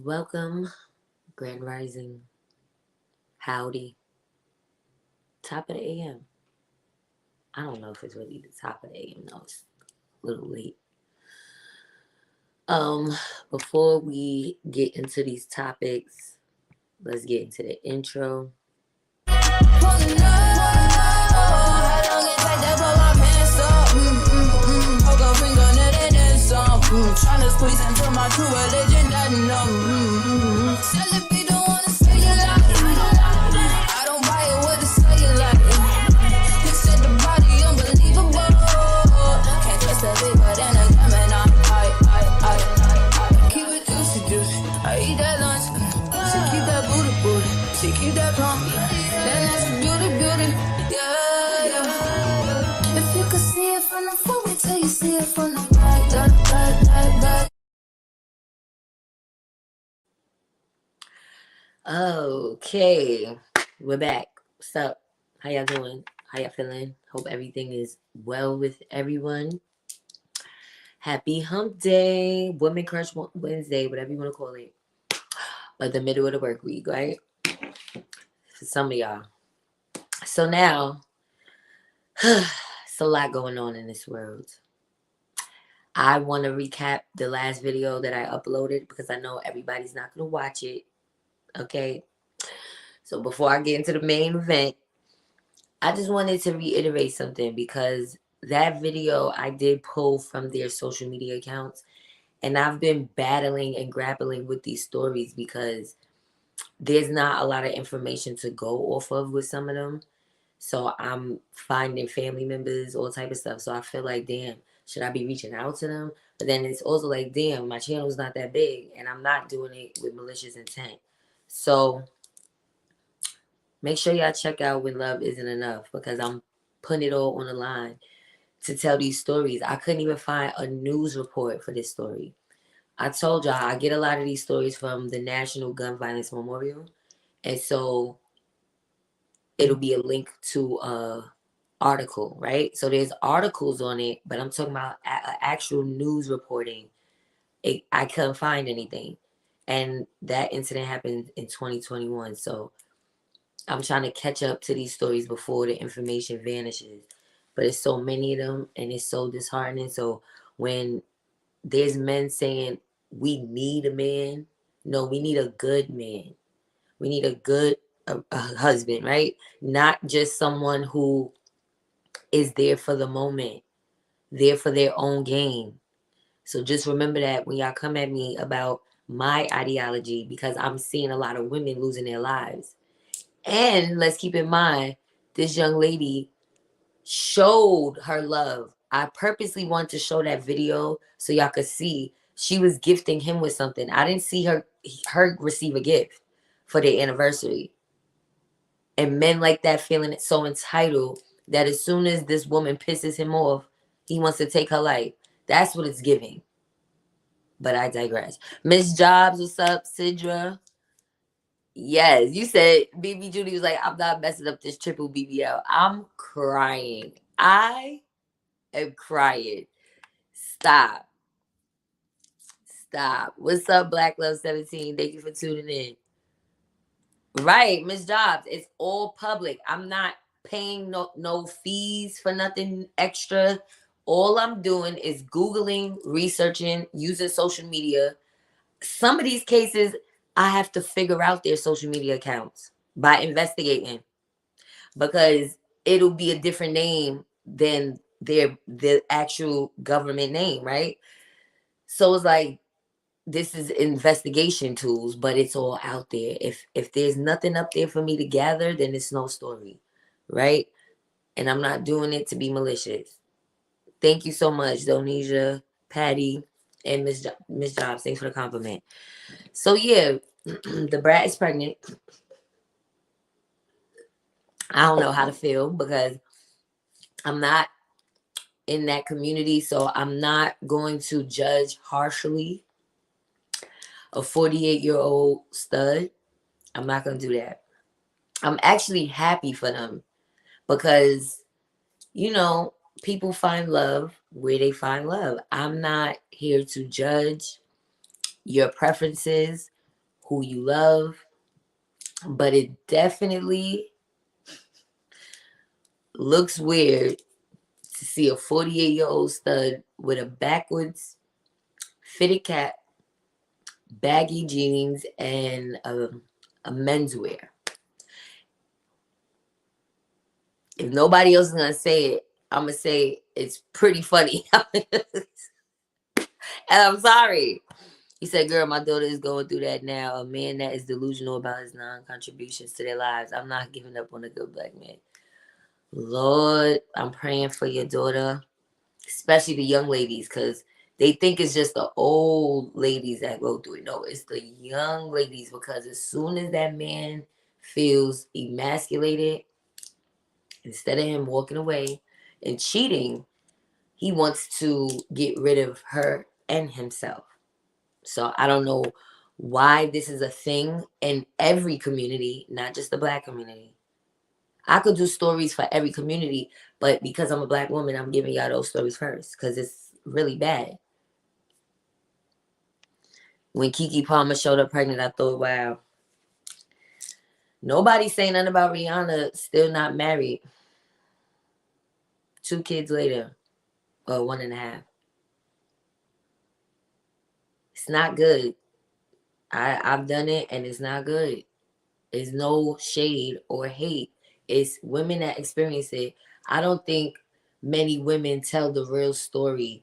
Welcome, Grand Rising. Howdy. Top of the AM. I don't know if it's really the top of the AM. No, it's a little late. Um, Before we get into these topics, let's get into the intro. Trying to squeeze into my true religion, that no. Celebrate don't wanna say you like I don't buy it with a say you like You said the body unbelievable. Can't trust a bigger than a Gemini. I keep it juicy. I eat that lunch. She keep that booty. She keep that plump. Then that's a beauty. Yeah. If you could see it from the front, wait till you see it from the back. Okay, we're back. What's up? How y'all doing? How y'all feeling? Hope everything is well with everyone. Happy Hump Day, Women Crush Wednesday, whatever you want to call it. But the middle of the work week, right? For some of y'all. So now, it's a lot going on in this world. I want to recap the last video that I uploaded because I know everybody's not going to watch it. Okay? So before I get into the main event, I just wanted to reiterate something because that video I did pull from their social media accounts. And I've been battling and grappling with these stories because there's not a lot of information to go off of with some of them. So I'm finding family members, all type of stuff. So I feel like, damn, should I be reaching out to them? But then it's also like, damn, my channel's not that big and I'm not doing it with malicious intent. So make sure y'all check out When Love Isn't Enough because I'm putting it all on the line to tell these stories. I couldn't even find a news report for this story. I told y'all I get a lot of these stories from the National Gun Violence Memorial. And so it'll be a link to a article, right? So there's articles on it, but I'm talking about actual news reporting. I couldn't find anything. And that incident happened in 2021. So I'm trying to catch up to these stories before the information vanishes. But it's so many of them and it's so disheartening. So when there's men saying we need a man, no, we need a good man. We need a good a husband, right? Not just someone who is there for the moment, there for their own gain. So just remember that when y'all come at me about my ideology, because I'm seeing a lot of women losing their lives. And let's keep in mind, this young lady showed her love. I purposely wanted to show that video so y'all could see she was gifting him with something. I didn't see her receive a gift for their anniversary. And men like that feeling so entitled that as soon as this woman pisses him off, he wants to take her life. That's what it's giving. But I digress. Miss Jobs, what's up? Sidra. Yes, you said BB Judy was like, I'm not messing up this triple BBL. I'm crying. I am crying. Stop. What's up, Black Love 17? Thank you for tuning in. Right, Miss Jobs. It's all public. I'm not paying no fees for nothing extra. All I'm doing is Googling, researching, using social media. Some of these cases, I have to figure out their social media accounts by investigating because it'll be a different name than the actual government name, right? So it's like this is investigation tools, but it's all out there. If there's nothing up there for me to gather, then it's no story, right? And I'm not doing it to be malicious. Thank you so much, Donesia, Patty, and Miss Jobs. Thanks for the compliment. So yeah, the brat is pregnant. I don't know how to feel because I'm not in that community, so I'm not going to judge harshly a 48-year-old stud. I'm not going to do that. I'm actually happy for them because, you know, people find love where they find love. I'm not here to judge your preferences. who you love, but it definitely looks weird to see a 48-year-old stud with a backwards fitted cap, baggy jeans, and a menswear. If nobody else is gonna say it, I'm gonna say it's pretty funny. And I'm sorry. He said, girl, my daughter is going through that now. A man that is delusional about his non-contributions to their lives. I'm not giving up on a good black man. Lord, I'm praying for your daughter, especially the young ladies, because they think it's just the old ladies that go through it. No, it's the young ladies, because as soon as that man feels emasculated, instead of him walking away and cheating, he wants to get rid of her and himself. So I don't know why this is a thing in every community, not just the black community. I could do stories for every community, but because I'm a black woman, I'm giving y'all those stories first because it's really bad. When Keke Palmer showed up pregnant, I thought, wow. Nobody's saying nothing about Rihanna still not married. 2 kids later, or 1.5. It's not good. I've done it and it's not good. It's no shade or hate. It's women that experience it. I don't think many women tell the real story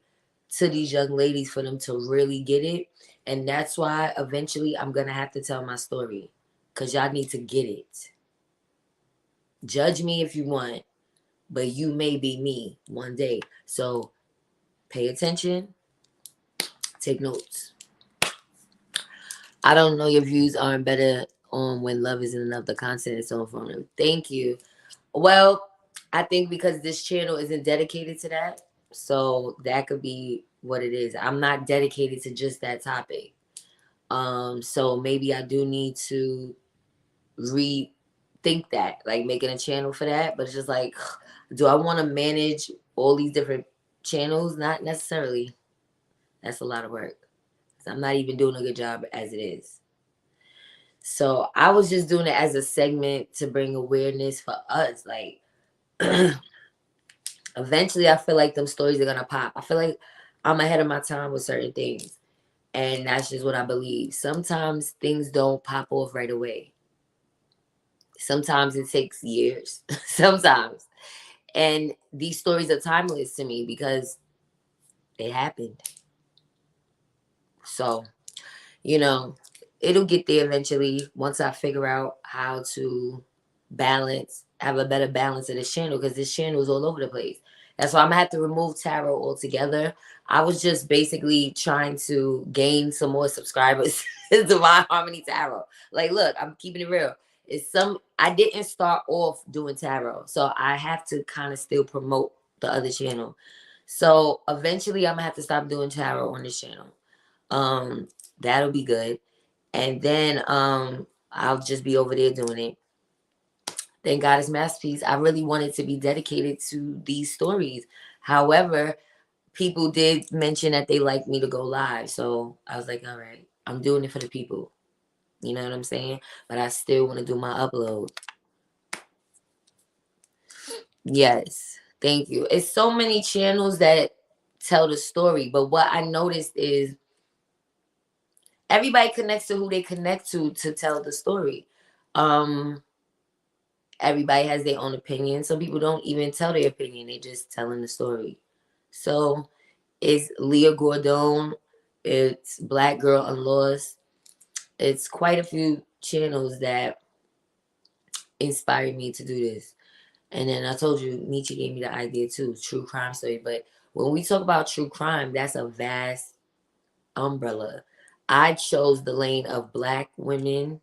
to these young ladies for them to really get it. And that's why eventually I'm going to have to tell my story because y'all need to get it. Judge me if you want, but you may be me one day. So pay attention, take notes. I don't know, your views aren't better on when love isn't enough. The content is so informative. Thank you. Well, I think because this channel isn't dedicated to that, so that could be what it is. I'm not dedicated to just that topic. So maybe I do need to rethink that, like making a channel for that. But it's just like, do I want to manage all these different channels? Not necessarily. That's a lot of work. I'm not even doing a good job as it is. So I was just doing it as a segment to bring awareness for us. Like, eventually I feel like them stories are gonna pop. I feel like I'm ahead of my time with certain things. And that's just what I believe. Sometimes things don't pop off right away. Sometimes it takes years. Sometimes. And these stories are timeless to me because they happened. So, you know, it'll get there eventually once I figure out how to have a better balance of this channel, because this channel is all over the place. That's why I'm gonna have to remove tarot altogether. I was just basically trying to gain some more subscribers to Divine Harmony Tarot. Like, look, I'm keeping it real. I didn't start off doing tarot, so I have to kind of still promote the other channel. So eventually I'm gonna have to stop doing tarot on this channel. That'll be good. And then I'll just be over there doing it. Thank God it's Masterpiece. I really wanted to be dedicated to these stories. However, people did mention that they like me to go live. So I was like, all right, I'm doing it for the people. You know what I'm saying? But I still want to do my upload. Yes. Thank you. It's so many channels that tell the story. But what I noticed is everybody connects to who they connect to tell the story. Everybody has their own opinion. Some people don't even tell their opinion. They just telling the story. So it's Leah Gordon. It's Black Girl Unlost. It's quite a few channels that inspired me to do this. And then I told you, Nietzsche gave me the idea too, true crime story. But when we talk about true crime, that's a vast umbrella. I chose the lane of Black women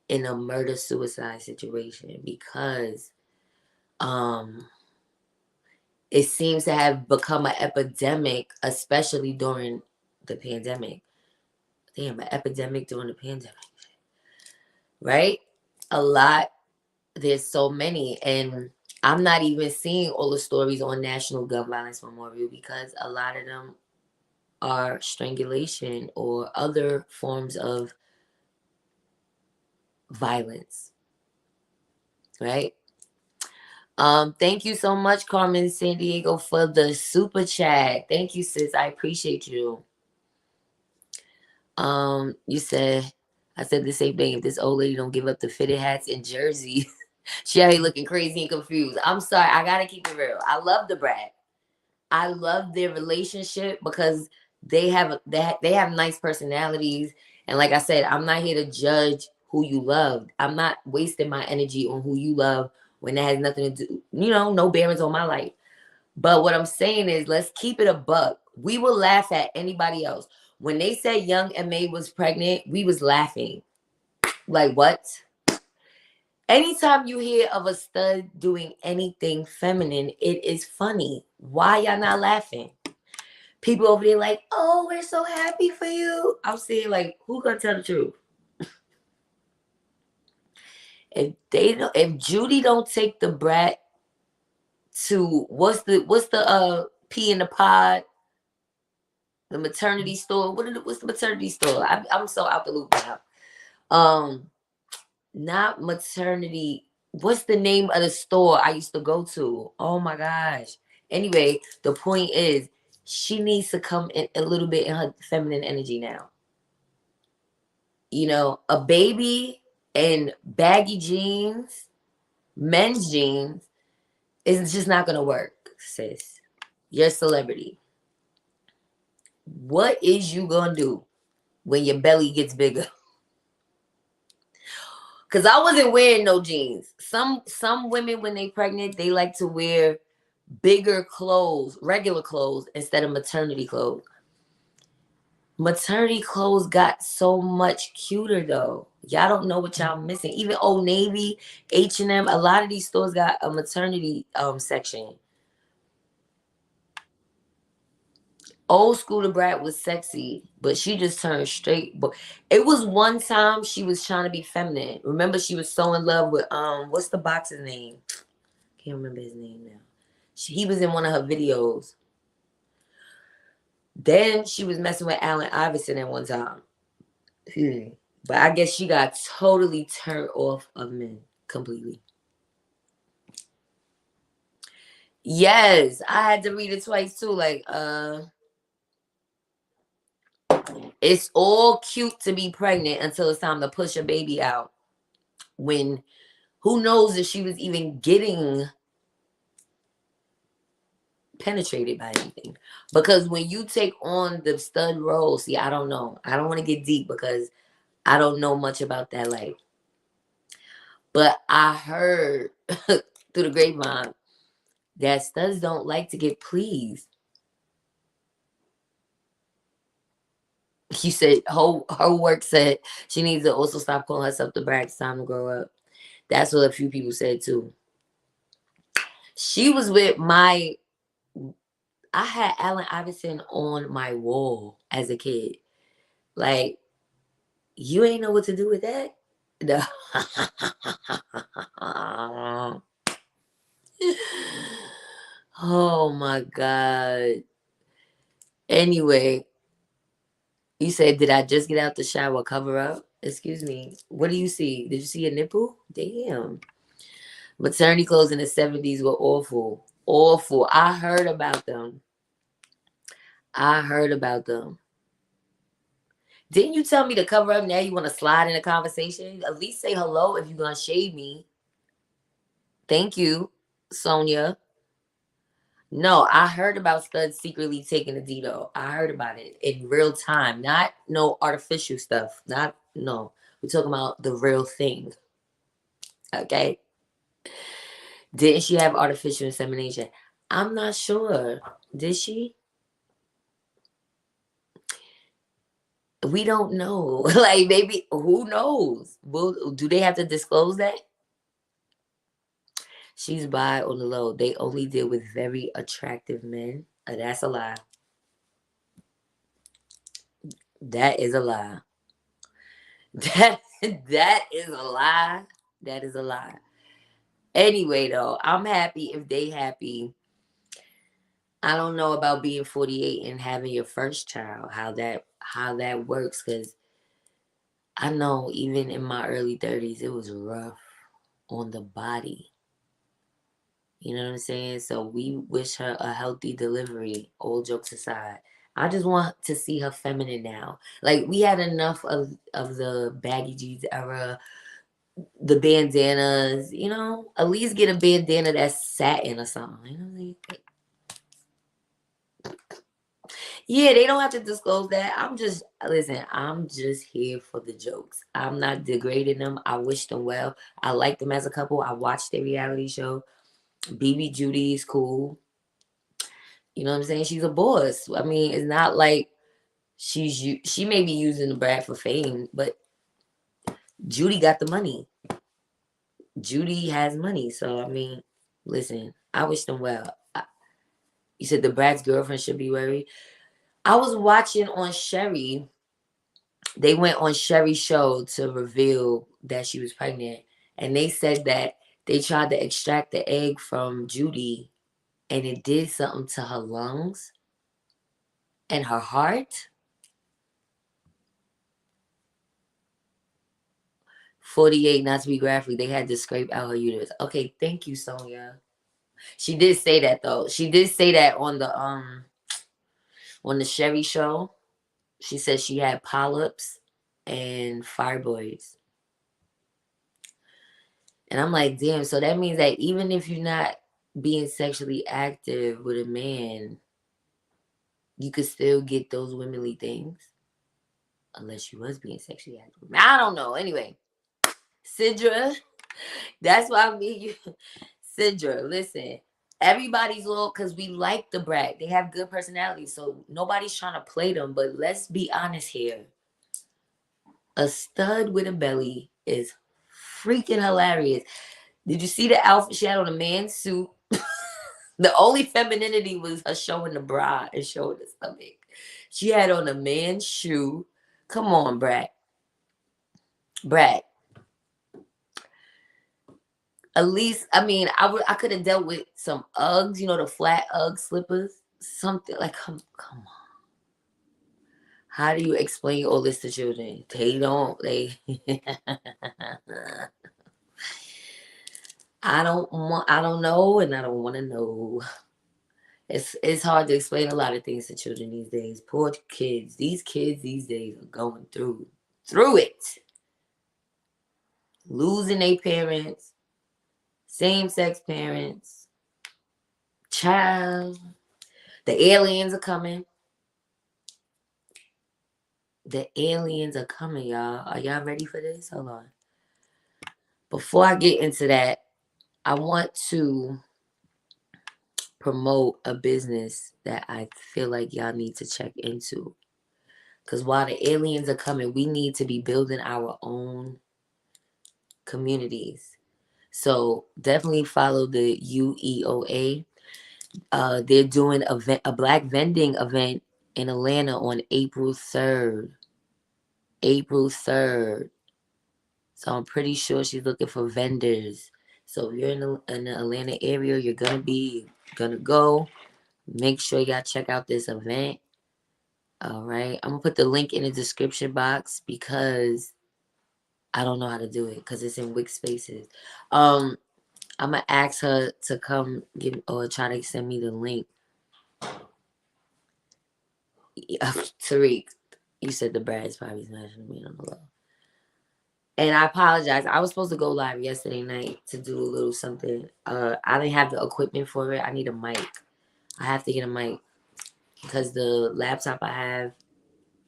in a murder-suicide situation because it seems to have become an epidemic, especially during the pandemic. Damn, an epidemic during the pandemic. Right? A lot. There's so many. And I'm not even seeing all the stories on National Gun Violence Memorial because a lot of them are strangulation or other forms of violence, right? Thank you so much, Carmen San Diego, for the super chat. Thank you, sis. I appreciate you. You said, I said the same thing. If this old lady don't give up the fitted hats in Jersey, she out here looking crazy and confused. I'm sorry. I gotta keep it real. I love the Brat. I love their relationship because they have nice personalities. And like I said, I'm not here to judge who you love. I'm not wasting my energy on who you love when that has nothing to do, no bearings on my life. But what I'm saying is, let's keep it a buck. We will laugh at anybody else. When they said Young M.A. was pregnant, we was laughing. Like, what? Anytime you hear of a stud doing anything feminine, it is funny. Why y'all not laughing? People over there like, oh, we're so happy for you. I'm saying, like, who gonna tell the truth? If Judy don't take the Brat to what's the pee in the pod, the maternity store. What's the maternity store? I'm so out the loop now. Not maternity. What's the name of the store I used to go to? Oh my gosh. Anyway, the point is, she needs to come in a little bit in her feminine energy now. A baby and baggy jeans, men's jeans, is just not gonna work, sis. You're a celebrity. What is you gonna do when your belly gets bigger? Cause I wasn't wearing no jeans. Some women when they pregnant, they like to wear bigger clothes, regular clothes, instead of maternity clothes. Maternity clothes got so much cuter though. Y'all don't know what y'all missing. Even Old Navy, H&M, a lot of these stores got a maternity section. Old school, the Brat was sexy, but she just turned straight. But it was one time she was trying to be feminine. Remember, she was so in love with what's the boxer's name? Can't remember his name now. He was in one of her videos. Then she was messing with Allen Iverson at one time. But I guess she got totally turned off of men completely. Yes, I had to read it twice too. Like, it's all cute to be pregnant until it's time to push a baby out. When who knows if she was even getting penetrated by anything? Because when you take on the stud role, see, I don't know. I don't want to get deep because I don't know much about that life. But I heard through the grapevine that studs don't like to get pleased. She said her work said she needs to also stop calling herself the Brat. It's time to grow up. That's what a few people said too. She was with I had Allen Iverson on my wall as a kid. Like, you ain't know what to do with that? No. Oh my God. Anyway, you said, did I just get out the shower? Cover up? Excuse me. What do you see? Did you see a nipple? Damn. Maternity clothes in the 70s were awful. Awful. I heard about them. Didn't you tell me to cover up? Now you want to slide in a conversation? At least say hello if you're going to shade me. Thank you, Sonia. No, I heard about studs secretly taking a Dito. I heard about it in real time. Not no artificial stuff. No. We're talking about the real thing. Okay? Didn't she have artificial insemination? I'm not sure. Did she? We don't know. Like, maybe, who knows? Do they have to disclose that? She's bi on the low. They only deal with very attractive men. That's a lie. That is a lie. That is a lie. That is a lie. Anyway, though, I'm happy if they happy. I don't know about being 48 and having your first child, how that works, because I know even in my early 30s, it was rough on the body. You know what I'm saying? So we wish her a healthy delivery, all jokes aside. I just want to see her feminine now. Like, we had enough of the baggy jeans era, the bandanas, you know? At least get a bandana that's satin or something. You know what I mean? Yeah, they don't have to disclose that. Listen, I'm just here for the jokes. I'm not degrading them. I wish them well. I like them as a couple. I watched their reality show. BB Judy is cool. You know what I'm saying? She's a boss. I mean, it's not like she may be using the Brat for fame, but Judy got the money. Judy has money. So, I mean, listen, I wish them well. You said the Brat's girlfriend should be worried. I was watching on Sherry. They went on Sherry's show to reveal that she was pregnant. And they said that they tried to extract the egg from Judy and it did something to her lungs and her heart. 48, not to be graphic, they had to scrape out her uterus. Okay, thank you, Sonia. She did say that though. She did say that on the Sherry show. She said she had polyps and fibroids. And I'm like, damn, so that means that even if you're not being sexually active with a man, you could still get those womanly things. Unless you was being sexually active. I don't know. Anyway, Sidra, that's why I mean you. Sidra, listen. Everybody's little because we like the Brat. They have good personalities. So nobody's trying to play them. But let's be honest here. A stud with a belly is freaking hilarious. Did you see the outfit she had on a man's suit? The only femininity was her showing the bra and showing the stomach. She had on a man's shoe. Come on, Brat. Brat. At least, I mean, I could have dealt with some Uggs, you know, the flat Ugg slippers. Something like, come on. How do you explain all this to children? They don't, they. I don't know, and I don't want to know. It's hard to explain a lot of things to children these days. Poor kids. These kids these days are going through it. Losing their parents, same-sex parents, child. The aliens are coming. The aliens are coming, y'all. Are y'all ready for this? Hold on. Before I get into that, I want to promote a business that I feel like y'all need to check into. Because while the aliens are coming, we need to be building our own communities. So definitely follow the UEOA. They're doing a black vending event in Atlanta on April 3rd. April 3rd. So I'm pretty sure she's looking for vendors. So if you're in the Atlanta area, you're gonna go. Make sure y'all check out this event. All right. I'm gonna put the link in the description box because I don't know how to do it because it's in Wix Spaces. I'm gonna ask her to come give or try to send me the link. Tariq, you said the Brad is probably smashing me on the low. And I apologize. I was supposed to go live yesterday night to do a little something. I didn't have the equipment for it. I need a mic. I have to get a mic because the laptop I have,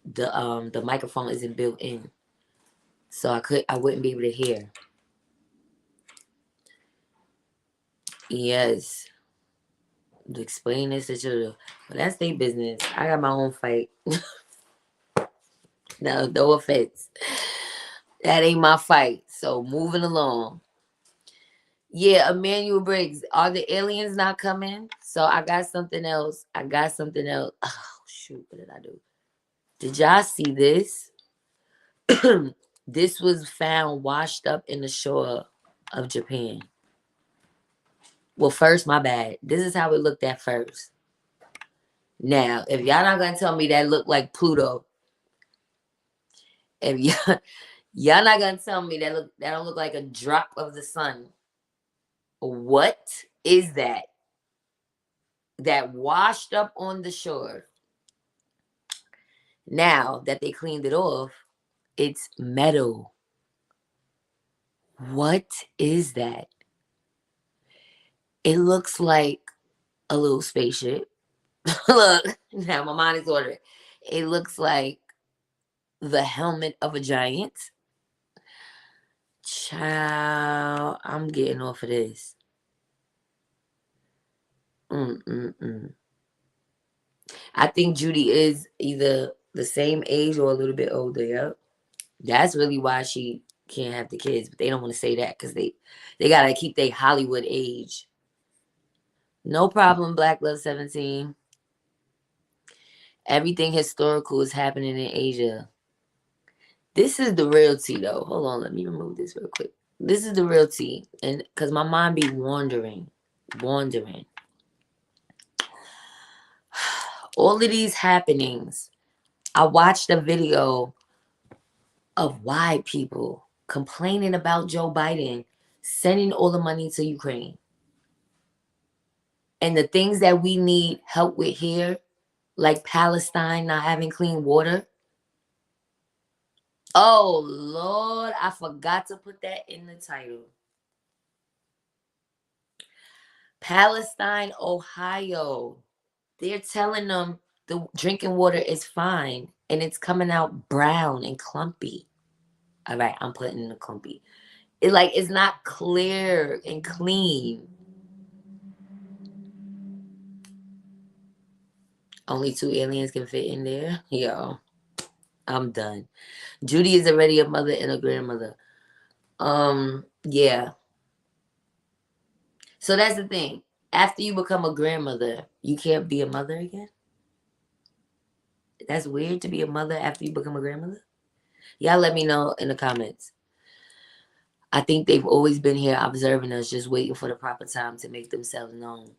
the microphone isn't built in, so I wouldn't be able to hear. Yes, to explain this to children, but that's their business. I got my own fight. No offense. That ain't my fight. So moving along. Yeah, Emmanuel Briggs. Are the aliens not coming? So I got something else. Oh shoot, what did I do? Did y'all see this? This was found washed up in the shore of Japan. Well, first, my bad. This is how it looked at first. Now, if y'all not gonna tell me that looked like Pluto, if Y'all not gonna tell me that don't look like a drop of the sun. What is that? That washed up on the shore. Now that they cleaned it off, it's metal. What is that? It looks like a little spaceship. Look, now my mind is ordering. It looks like the helmet of a giant. Child, I'm getting off of this. Mm-mm-mm. I think Judy is either the same age or a little bit older. Yep. That's really why she can't have the kids, but they don't want to say that because they gotta keep their Hollywood age. No problem, Black Love 17. Everything historical is happening in Asia. This is the real tea, though. Hold on, let me remove this real quick. This is the real tea, and because my mind be wandering. All of these happenings. I watched a video of white people complaining about Joe Biden sending all the money to Ukraine. And the things that we need help with here, like Palestine not having clean water. Oh, Lord, I forgot to put that in the title. Palestine, Ohio. They're telling them the drinking water is fine and it's coming out brown and clumpy. All right, I'm putting in the clumpy. It's not clear and clean. Only 2 aliens can fit in there. Yo, I'm done. Judy is already a mother and a grandmother. Yeah. So that's the thing. After you become a grandmother, you can't be a mother again. That's weird to be a mother after you become a grandmother. Y'all let me know in the comments. I think they've always been here observing us, just waiting for the proper time to make themselves known.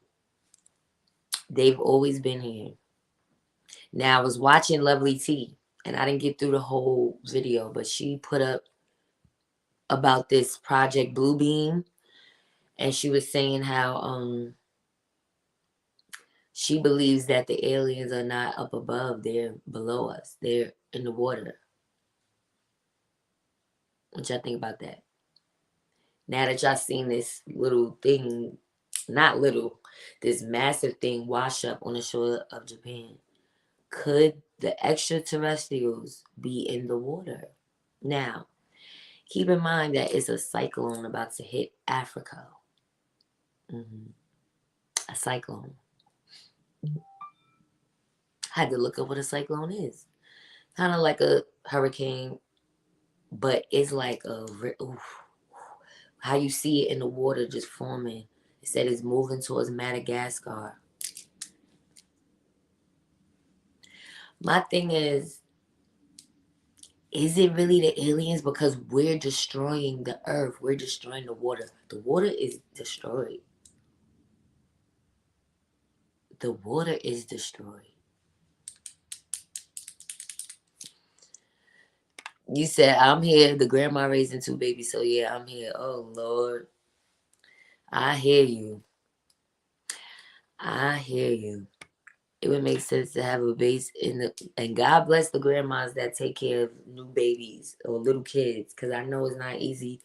They've always been here. Now, I was watching Lovely T, and I didn't get through the whole video, but she put up about this Project Bluebeam, and she was saying how she believes that the aliens are not up above, they're below us. They're in the water. What y'all think about that? Now that y'all seen this little thing, not little, this massive thing wash up on the shore of Japan, could the extraterrestrials be in the water? Now, keep in mind that it's a cyclone about to hit Africa. Mm-hmm. A cyclone. I had to look up what a cyclone is. Kind of like a hurricane, but it's like how you see it in the water just forming. It said it's moving towards Madagascar. My thing is it really the aliens? Because we're destroying the earth. We're destroying the water. The water is destroyed. The water is destroyed. You said, I'm here. The grandma raising 2 babies. So, yeah, I'm here. Oh, Lord. I hear you. I hear you. It would make sense to have a base in the... And God bless the grandmas that take care of new babies or little kids. Because I know it's not easy.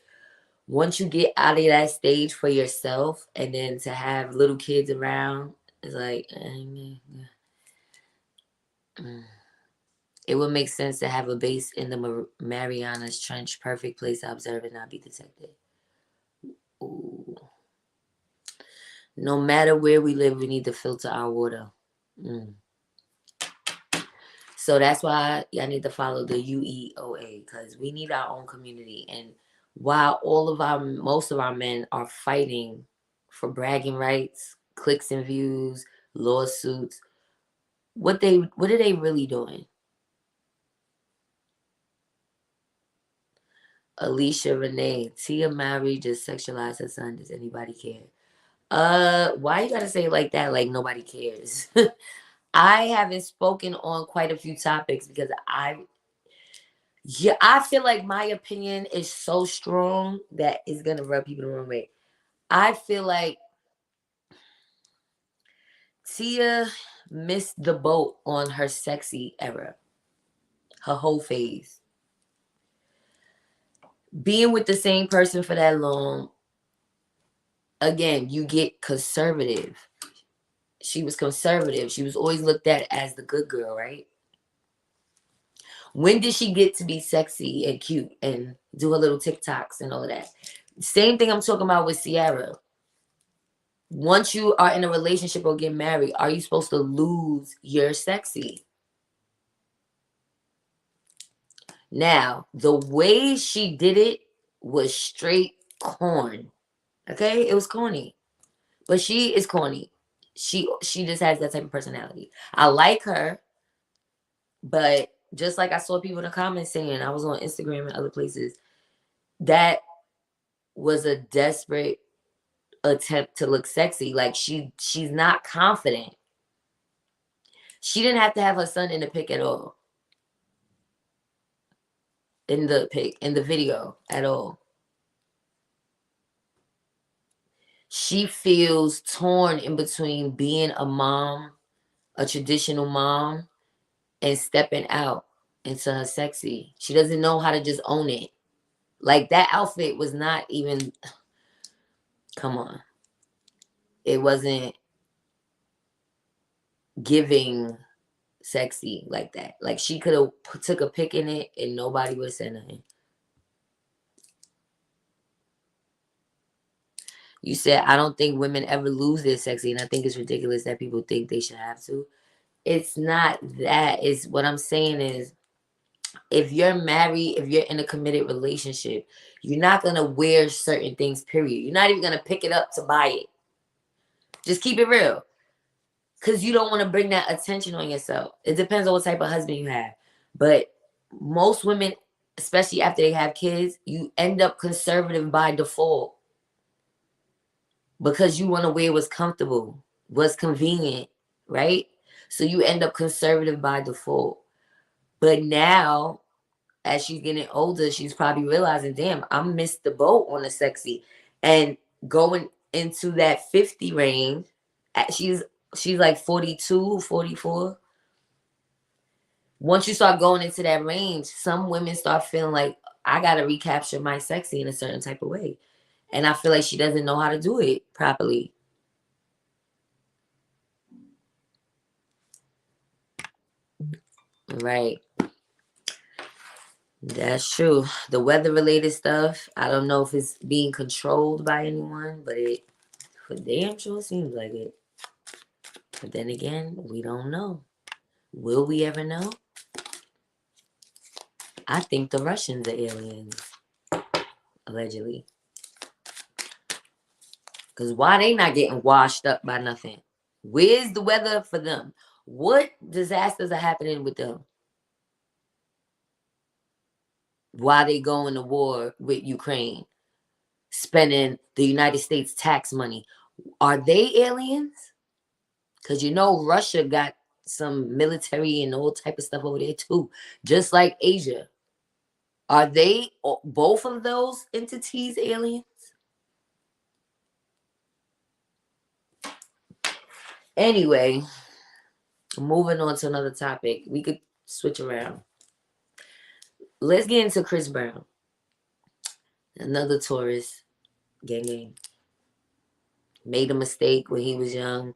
Once you get out of that stage for yourself and then to have little kids around, it's like... It would make sense to have a base in the Marianas Trench. Perfect place to observe and not be detected. Ooh. No matter where we live, we need to filter our water. So that's why y'all need to follow the UEOA, because we need our own community. And while most of our men are fighting for bragging rights, clicks and views, lawsuits, what are they really doing? Alicia Renee, Tia Mowry just sexualized her son. Does anybody care? Why you gotta say it like that? Like nobody cares. I haven't spoken on quite a few topics because Yeah, I feel like my opinion is so strong that it's gonna rub people the wrong way. I feel like Tia missed the boat on her sexy era, her whole phase. Being with the same person for that long, again, you get conservative. She was conservative. She was always looked at as the good girl, right? When did she get to be sexy and cute and do her little TikToks and all of that? Same thing I'm talking about with Ciara. Once you are in a relationship or get married, are you supposed to lose your sexy? Now, the way she did it was straight corn. Okay? It was corny. But she is corny. She just has that type of personality. I like her, but just like I saw people in the comments saying, I was on Instagram and other places, that was a desperate attempt to look sexy. Like she's not confident. She didn't have to have her son in the pic at all. In the video at all. She feels torn in between being a mom, a traditional mom, and stepping out into her sexy. She doesn't know how to just own it. Like that outfit was not even, come on. It wasn't giving sexy like that. Like she could have took a pic in it and nobody would have said nothing. You said, I don't think women ever lose their sexy, and I think it's ridiculous that people think they should have to. It's not that. It's what I'm saying is, if you're married, if you're in a committed relationship, you're not going to wear certain things, period. You're not even going to pick it up to buy it. Just keep it real. Because you don't want to bring that attention on yourself. It depends on what type of husband you have. But most women, especially after they have kids, you end up conservative by default. Because you want to wear what's comfortable, what's convenient, right? So you end up conservative by default. But now, as she's getting older, she's probably realizing, damn, I missed the boat on the sexy. And going into that 50 range, she's like 42, 44. Once you start going into that range, some women start feeling like, I got to recapture my sexy in a certain type of way. And I feel like she doesn't know how to do it properly. Right. That's true. The weather related stuff, I don't know if it's being controlled by anyone, but it for damn sure seems like it. But then again, we don't know. Will we ever know? I think the Russians are aliens, allegedly. Because why they not getting washed up by nothing? Where's the weather for them? What disasters are happening with them? Why they going to war with Ukraine? Spending the United States tax money. Are they aliens? Because you know Russia got some military and all type of stuff over there too. Just like Asia. Are they both of those entities aliens? Anyway, moving on to another topic. We could switch around. Let's get into Chris Brown. Another tourist. Gang gang. Made a mistake when he was young.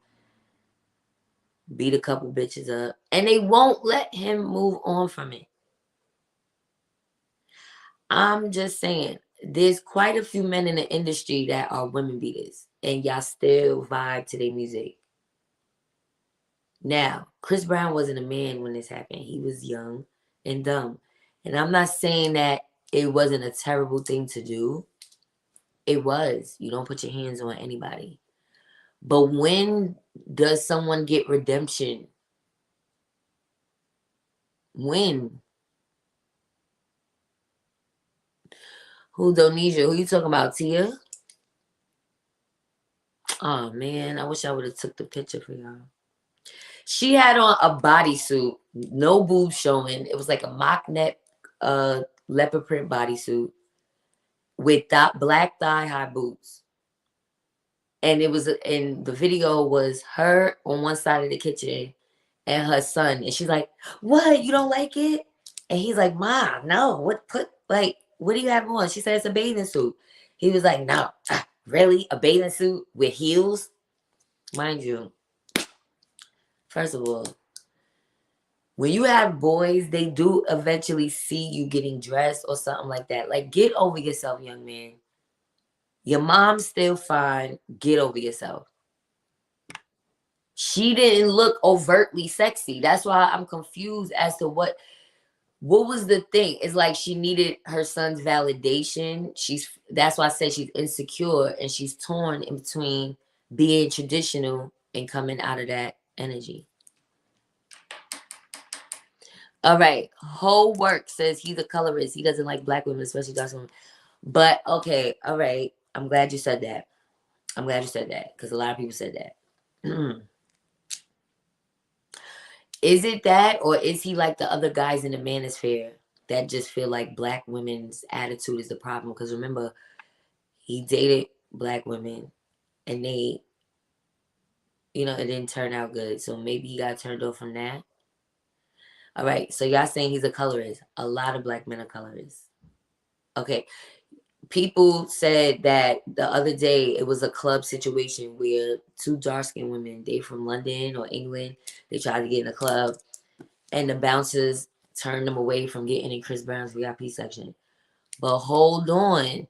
Beat a couple bitches up. And they won't let him move on from it. I'm just saying, there's quite a few men in the industry that are women beaters. And y'all still vibe to their music. Now, Chris Brown wasn't a man when this happened. He was young and dumb. And I'm not saying that it wasn't a terrible thing to do. It was. You don't put your hands on anybody. But when does someone get redemption? When? Who, Donesia? Who you talking about, Tia? Oh, man. I wish I would have took the picture for y'all. She had on a bodysuit, no boobs showing. It was like a mock neck leopard print bodysuit with black thigh-high boots. And the video was her on one side of the kitchen and her son. And she's like, what? You don't like it? And he's like, Ma, no. What do you have on? She said it's a bathing suit. He was like, no. Really? A bathing suit with heels? Mind you, first of all, when you have boys, they do eventually see you getting dressed or something like that. Like, get over yourself, young man. Your mom's still fine. Get over yourself. She didn't look overtly sexy. That's why I'm confused as to what was the thing. It's like she needed her son's validation. That's why I said she's insecure and she's torn in between being traditional and coming out of that energy. All right. Whole work says he's a colorist. He doesn't like black women, especially dark women. But okay, all right. I'm glad you said that. Because a lot of people said that. Is it that, or is he like the other guys in the manosphere that just feel like black women's attitude is the problem? Because remember, he dated black women and they, it didn't turn out good. So maybe he got turned off from that. All right. So y'all saying he's a colorist. A lot of black men are colorists. Okay. People said that the other day it was a club situation where two dark-skinned women, they from London or England, they tried to get in a club and the bouncers turned them away from getting in Chris Brown's VIP section. But hold on.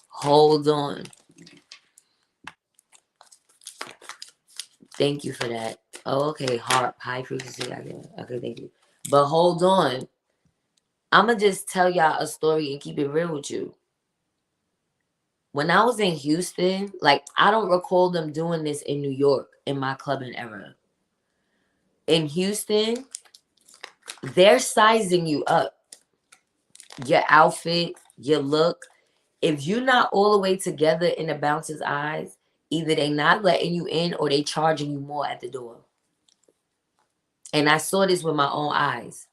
Hold on. Thank you for that. Oh, okay. Harp, high frequency. Okay, thank you. But hold on. I'm going to just tell y'all a story and keep it real with you. When I was in Houston, like, I don't recall them doing this in New York in my clubbing era. In Houston, they're sizing you up. Your outfit, your look. If you're not all the way together in the bouncer's eyes, either they not letting you in or they charging you more at the door. And I saw this with my own eyes.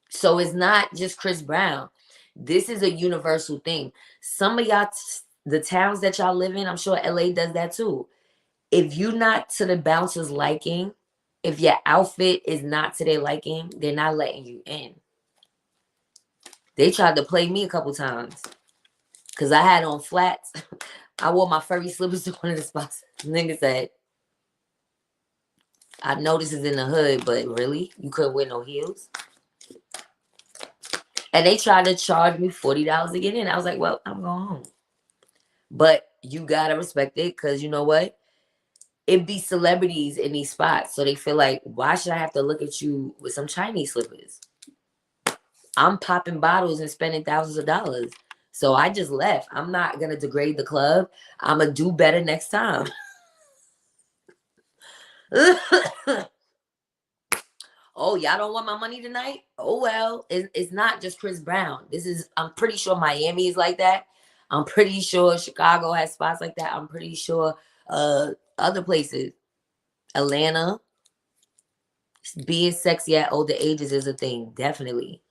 So it's not just Chris Brown. This is a universal thing. Some of y'all, the towns that y'all live in, I'm sure LA does that too. If you're not to the bouncer's liking, if your outfit is not to their liking, they're not letting you in. They tried to play me a couple times because I had on flats. I wore my furry slippers to one of the spots. The nigga said, I know this is in the hood, but really? You couldn't wear no heels? And they tried to charge me $40 to get in. I was like, well, I'm going home. But you got to respect it because you know what? It be celebrities in these spots. So they feel like, why should I have to look at you with some Chinese slippers? I'm popping bottles and spending thousands of dollars. So I just left. I'm not going to degrade the club. I'm going to do better next time. Oh, y'all don't want my money tonight? Oh, well, it's not just Chris Brown. I'm pretty sure Miami is like that. I'm pretty sure Chicago has spots like that. I'm pretty sure other places. Atlanta. Being sexy at older ages is a thing. Definitely.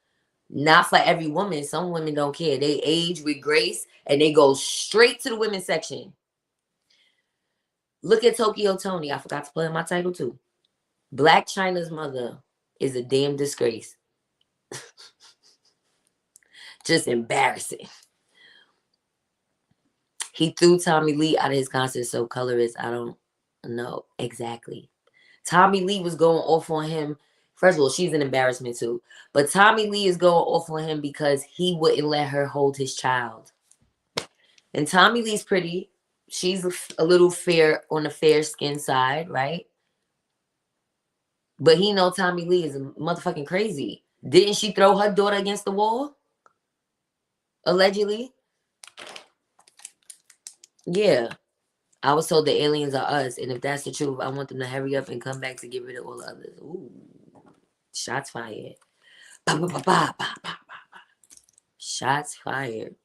Not for every woman. Some women don't care. They age with grace and they go straight to the women's section. Look at Tokyo Tony. I forgot to put in my title too. Black China's mother is a damn disgrace. Just embarrassing. He threw Tommy Lee out of his concert, so colorist, I don't know exactly. Tommy Lee was going off on him. First of all, she's an embarrassment too. But Tommy Lee is going off on him because he wouldn't let her hold his child. And Tommy Lee's pretty. She's a little fair on the fair skin side, right? But he know Tommy Lee is motherfucking crazy. Didn't she throw her daughter against the wall? Allegedly. Yeah. I was told the aliens are us. And if that's the truth, I want them to hurry up and come back to get rid of all the others. Ooh. Shots fired. Bah, bah, bah, bah, bah, bah, bah. Shots fired.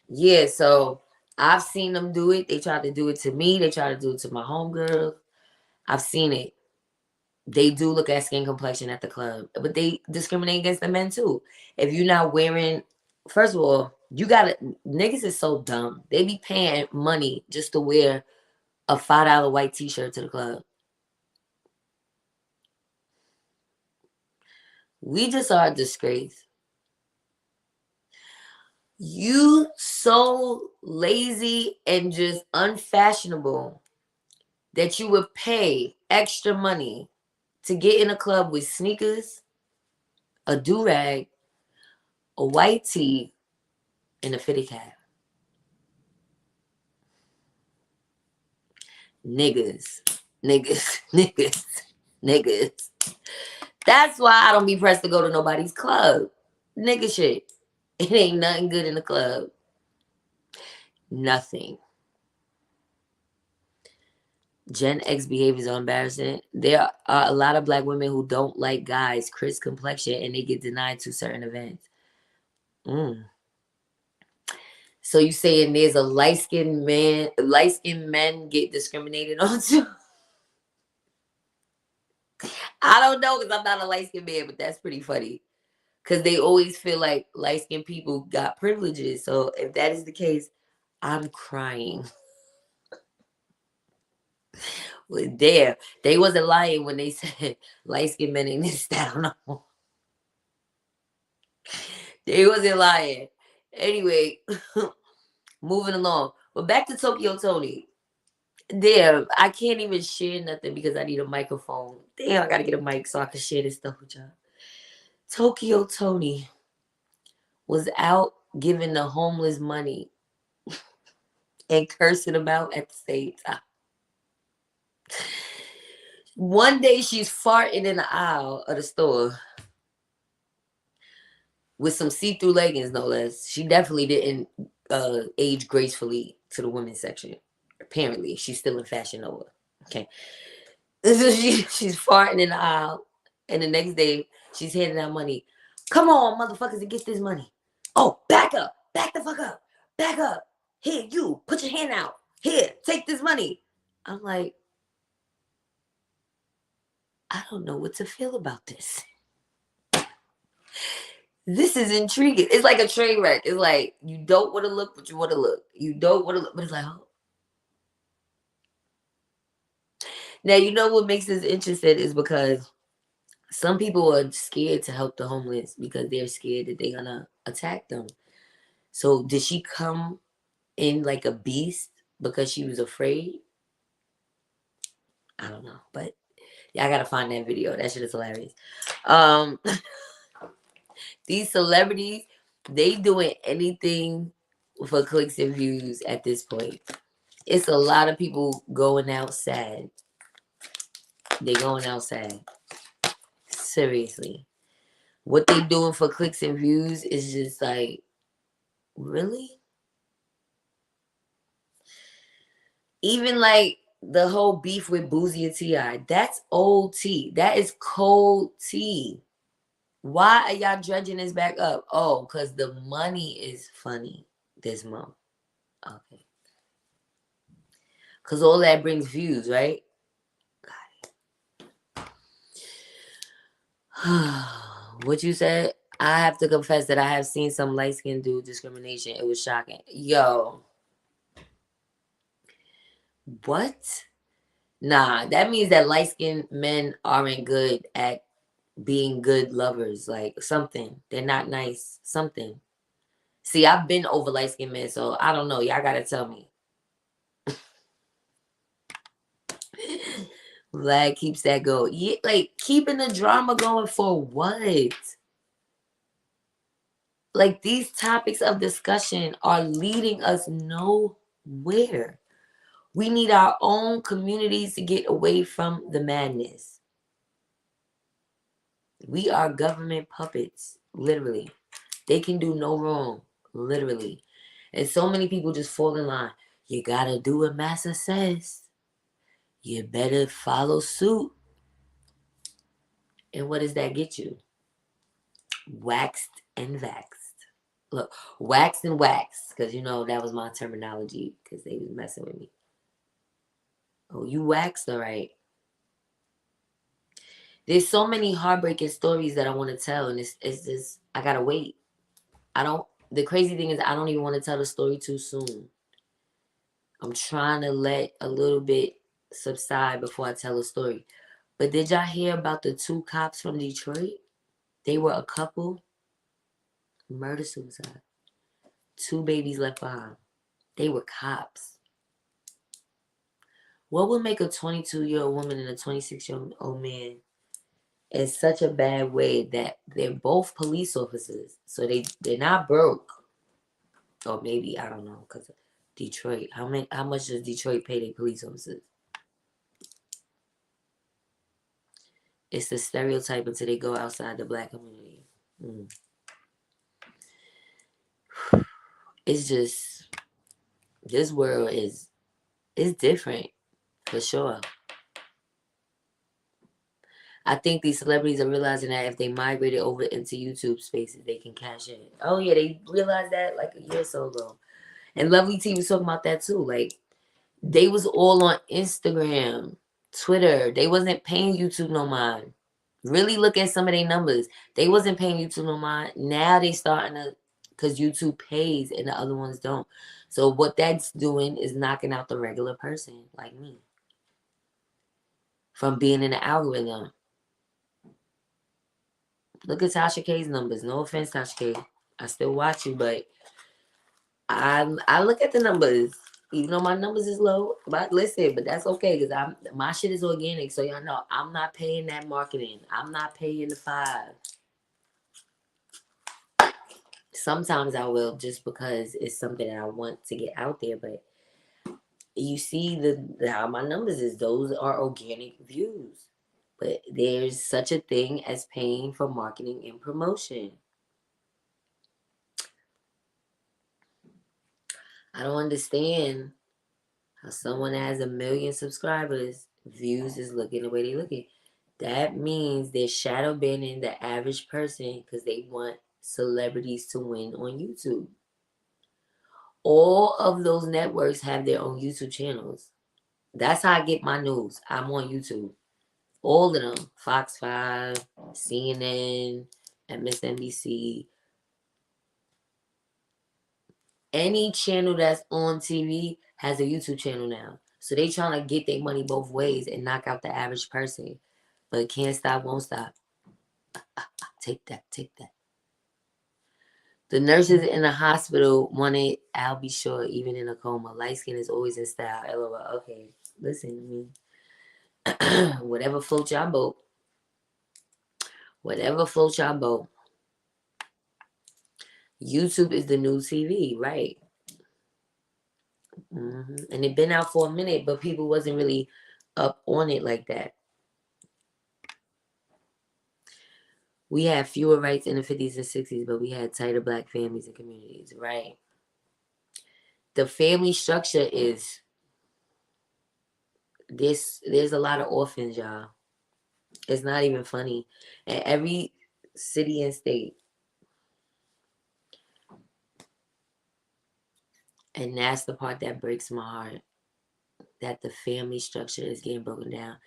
Yeah, so I've seen them do it. They tried to do it to me. They tried to do it to my homegirl. I've seen it. They do look at skin complexion at the club, but they discriminate against the men too. If you're not wearing, first of all, you gotta, niggas is so dumb. They be paying money just to wear a $5 white t-shirt to the club. We just are a disgrace. You so lazy and just unfashionable that you would pay extra money to get in a club with sneakers, a do-rag, a white tee, and a fitted cap. Niggas, niggas, niggas, niggas. That's why I don't be pressed to go to nobody's club. Nigga shit. It ain't nothing good in the club. Nothing. Gen X behaviors are embarrassing. There are a lot of black women who don't like guys' crisp complexion and they get denied to certain events. So you saying there's a light-skinned men get discriminated on too? I don't know because I'm not a light-skinned man, but that's pretty funny. Because they always feel like light-skinned people got privileges. So if that is the case, I'm crying. Well, damn, they wasn't lying when they said light-skinned men ain't this down no more. They wasn't lying. Anyway, moving along. But back to Tokyo Tony. Damn, I can't even share nothing because I need a microphone. Damn, I gotta get a mic so I can share this stuff with y'all. Tokyo Tony was out giving the homeless money and cursing them out at the same time. One day she's farting in the aisle of the store with some see-through leggings, no less. She definitely didn't age gracefully to the women's section. Apparently, she's still in Fashion Nova. Okay. So she's farting in the aisle, and the next day she's handing out money. Come on, motherfuckers, and get this money. Oh, back up. Back the fuck up. Back up. Here, you, put your hand out. Here, take this money. I'm like, I don't know what to feel about this. This is intriguing. It's like a train wreck. It's like, you don't want to look, but you want to look. You don't want to look, but it's like, oh. Now, you know what makes this interesting is because some people are scared to help the homeless because they're scared that they're going to attack them. So did she come in like a beast because she was afraid? I don't know. But yeah, I got to find that video. That shit is hilarious. These celebrities, they doing anything for clicks and views at this point. It's a lot of people going out sad. They going out sad. Seriously. What they doing for clicks and views is just like, really? Even like the whole beef with Boosie and T.I., that's old tea. That is cold tea. Why are y'all dredging this back up? Oh, because the money is funny this month. Okay. Because all that brings views, right? Got it. What you said? I have to confess that I have seen some light-skinned dude discrimination. It was shocking. Yo. What? Nah, that means that light-skinned men aren't good at being good lovers. Like, something. They're not nice. Something. See, I've been over light-skinned men, so I don't know. Y'all gotta tell me. Vlad keeps that going. Yeah, like, keeping the drama going for what? Like, these topics of discussion are leading us nowhere. We need our own communities to get away from the madness. We are government puppets, literally. They can do no wrong, literally. And so many people just fall in line. You gotta do what Massa says. You better follow suit. And what does that get you? Waxed and vaxed. Look, waxed and waxed. Because, you know, that was my terminology. Because they was messing with me. Oh, you waxed, all right. There's so many heartbreaking stories that I want to tell, and it's just I gotta wait. I don't. The crazy thing is, I don't even want to tell the story too soon. I'm trying to let a little bit subside before I tell a story. But did y'all hear about the two cops from Detroit? They were a couple, murder suicide, two babies left behind. They were cops. What would make a 22-year-old woman and a 26-year-old man in such a bad way that they're both police officers? So they're not broke. Or maybe, I don't know, because Detroit. How much does Detroit pay their police officers? It's the stereotype until they go outside the black community. It's just, this world is different for sure. I think these celebrities are realizing that if they migrated over into YouTube spaces, they can cash in. Oh yeah, they realized that like a year or so ago. And Lovely T was talking about that too. Like, they was all on Instagram, Twitter. They wasn't paying YouTube no mind. Really look at some of their numbers. They wasn't paying YouTube no mind. Now they starting to, because YouTube pays and the other ones don't. So what that's doing is knocking out the regular person like me from being in the algorithm. Look at Tasha K's numbers. No offense, Tasha K. I still watch you, but I look at the numbers. Even though my numbers is low, but listen, but that's okay because my shit is organic, so y'all know I'm not paying that marketing. I'm not paying the 5. Sometimes I will just because it's something that I want to get out there, but you see how my numbers is. Those are organic views. But there's such a thing as paying for marketing and promotion. I don't understand how someone that has 1 million subscribers, views is looking the way they looking. That means they're shadow banning the average person because they want celebrities to win on YouTube. All of those networks have their own YouTube channels. That's how I get my news. I'm on YouTube. All of them. Fox 5, CNN, MSNBC. Any channel that's on TV has a YouTube channel now. So they trying to get their money both ways and knock out the average person. But can't stop, won't stop. Take that, take that. The nurses in the hospital wanted I'll be sure, even in a coma. Light skin is always in style. LOL. Okay, listen, whatever floats your boat. Whatever floats your boat. YouTube is the new TV, right? And it been out for a minute, but people wasn't really up on it like that. We had fewer rights in the 50s and 60s, but we had tighter black families and communities, right? The family structure is this. There's a lot of orphans, y'all. It's not even funny. In every city and state. And that's the part that breaks my heart. That the family structure is getting broken down.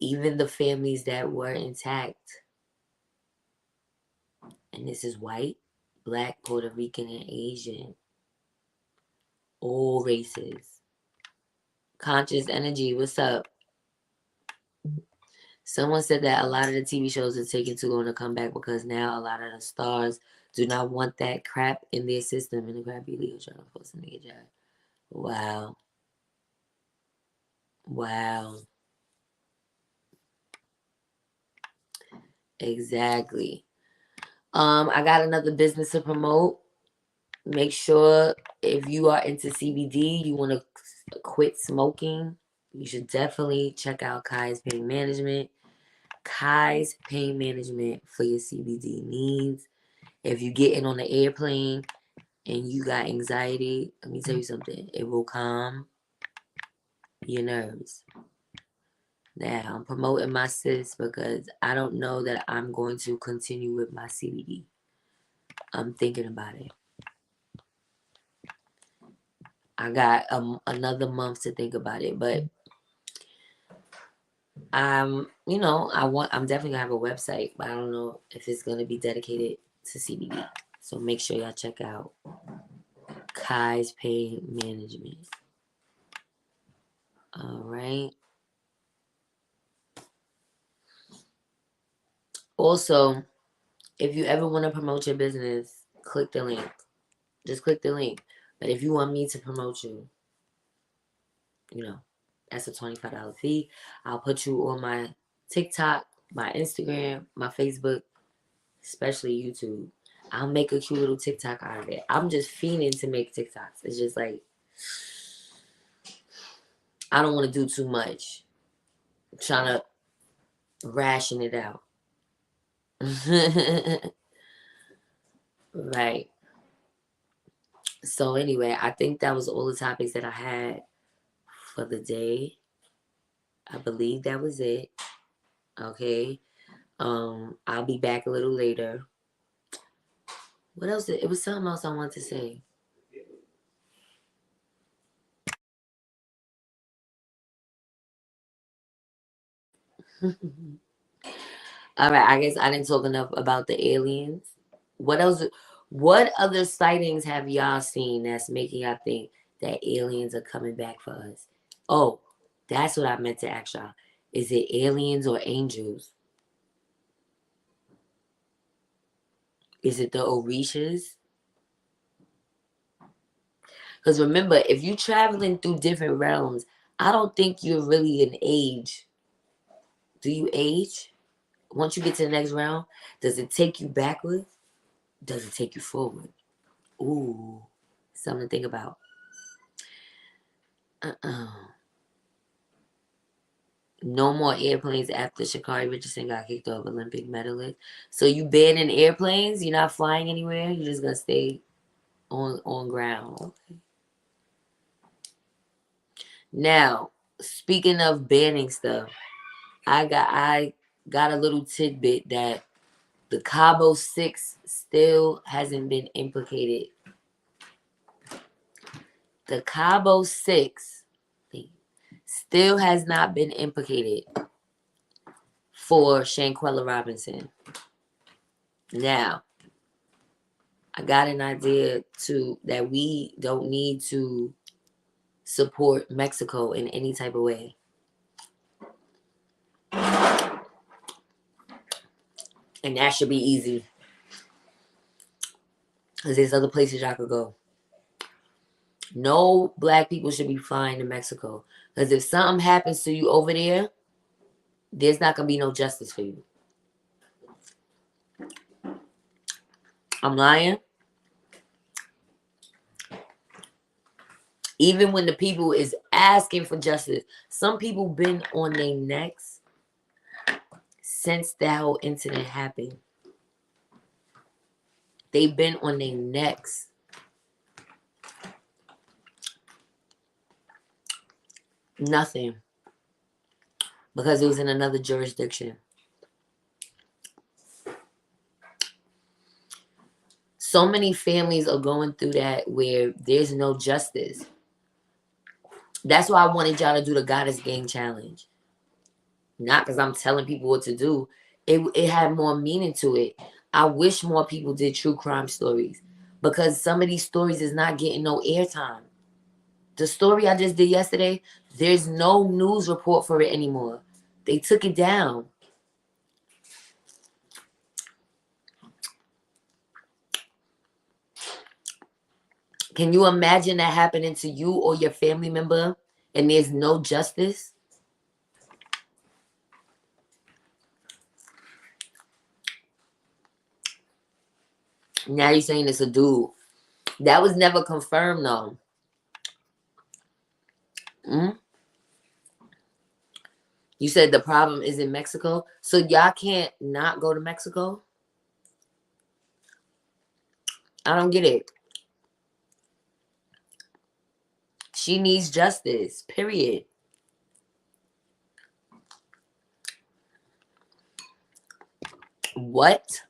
Even the families that were intact. And this is white, black, Puerto Rican, and Asian. All races. Conscious energy, what's up? Someone said that a lot of the TV shows are taking too long to come back because now a lot of the stars do not want that crap in their system. And the crappy Leo trying to force them to get job. Wow. Wow. Exactly. I got another business to promote. Make sure if you are into CBD, you want to quit smoking, you should definitely check out Kai's Pain Management. Kai's Pain Management for your CBD needs. If you getting on the airplane and you got anxiety, let me tell you something. It will calm your nerves. Now, I'm promoting my sis because I don't know that I'm going to continue with my CBD. I'm thinking about it. I got another month to think about it, but You know, I'm definitely gonna have a website, but I don't know if it's gonna be dedicated to CBD. So make sure y'all check out Kai's Pain Management. All right. Also, if you ever want to promote your business, click the link. Just click the link. But if you want me to promote you, you know, that's a $25 fee. I'll put you on my TikTok, my Instagram, my Facebook, especially YouTube. I'll make a cute little TikTok out of it. I'm just fiending to make TikToks. It's just like, I don't want to do too much. I'm trying to ration it out. Right. So anyway, I think that was all the topics that I had for the day. I believe that was it. Okay. I'll be back a little later. What else? It was something else I wanted to say. All right, I guess I didn't talk enough about the aliens. What else? What other sightings have y'all seen that's making y'all think that aliens are coming back for us? Oh, that's what I meant to ask y'all. Is it aliens or angels? Is it the Orishas? Because remember, if you're traveling through different realms, I don't think you're really an age. Do you age? Once you get to the next round, does it take you backwards? Does it take you forward? Ooh, something to think about. Uh-uh. No more airplanes after Sha'Carri Richardson got kicked off Olympic medalist. So you banning airplanes? You're not flying anywhere? You're just gonna stay on ground. Okay. Now, speaking of banning stuff, I got a little tidbit that the Cabo 6 still hasn't been implicated. The Cabo 6 still has not been implicated for Shanquella Robinson. Now, I got an idea that we don't need to support Mexico in any type of way. And that should be easy. Because there's other places y'all could go. No black people should be flying to Mexico. Because if something happens to you over there, there's not going to be no justice for you. I'm lying. Even when the people is asking for justice, some people been on their necks since that whole incident happened. They've been on their necks. Nothing. Because it was in another jurisdiction. So many families are going through that where there's no justice. That's why I wanted y'all to do the Goddess Game Challenge. Not because I'm telling people what to do. It had more meaning to it. I wish more people did true crime stories. Because some of these stories is not getting no airtime. The story I just did yesterday, there's no news report for it anymore. They took it down. Can you imagine that happening to you or your family member and there's no justice? Now you're saying it's a dude. That was never confirmed though. Mm? You said the problem is in Mexico. So y'all can't not go to Mexico? I don't get it. She needs justice. Period. What?